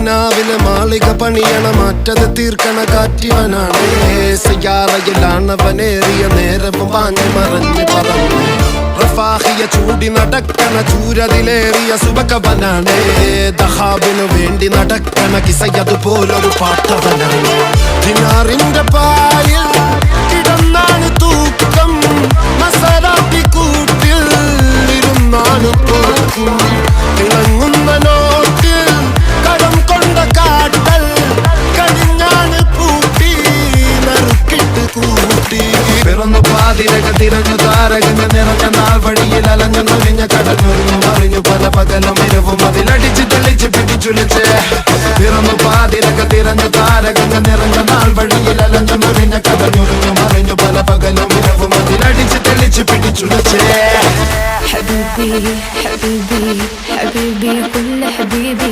മദീനാവിലെ മാളിക പണിയണ മാറ്റത് തീർക്കണ കാറ്റിവനാണ്. സയ്യാറയിലാണവനേറിയ നേരവും പാഞ്ഞു മറഞ്ഞ് പറന്നു. റഫാഹിയ ചൂടി നടക്കണ ചൂരതിലേറിയ സുബകവനാണ്. ദഹാബിനു വേണ്ടി നടക്കണ കിസയതുപോലൊരു പാട്ടവനാണ്. ദിനാറിന്റെ പായിൽ കിടന്നാണ് തൂക്കം. മസറാത്തി കൂട്ടിൽ ഇരുന്നാണ് പോക്കും. തിളങ്ങുന്ന നോട്ടിൽ കടം കൊണ്ട കാട്ടൽ കടിഞ്ഞാണ് പൂട്ടി നറുക്കിട്ട് കൂട്ടി. പിറന്നു പാതിരക തിരഞ്ഞു താരകങ്ങൾ നിറഞ്ഞ നാൾ വഴിയിൽ അലഞ്ഞു നൊലിഞ്ഞ കടഞ്ഞൊറിഞ്ഞു മറിഞ്ഞു പല പകലും ഇരവും അതിലടിച്ച് തെളിച്ച് പിടിച്ചുലിച്ച്. പിറന്നു പാതിരക തിരഞ്ഞു താരകങ്ങൾ നിറഞ്ഞ നാൾ വഴിയിൽ അലഞ്ഞു നൊലിഞ്ഞ കടഞ്ഞൊറിഞ്ഞു മറിഞ്ഞു പല പകലും ഇരവും അതിലടിച്ച് തെളിച്ച് പിടിച്ചുലിച്ച്. حبيبي حبيبي حبيبي كل حبيبي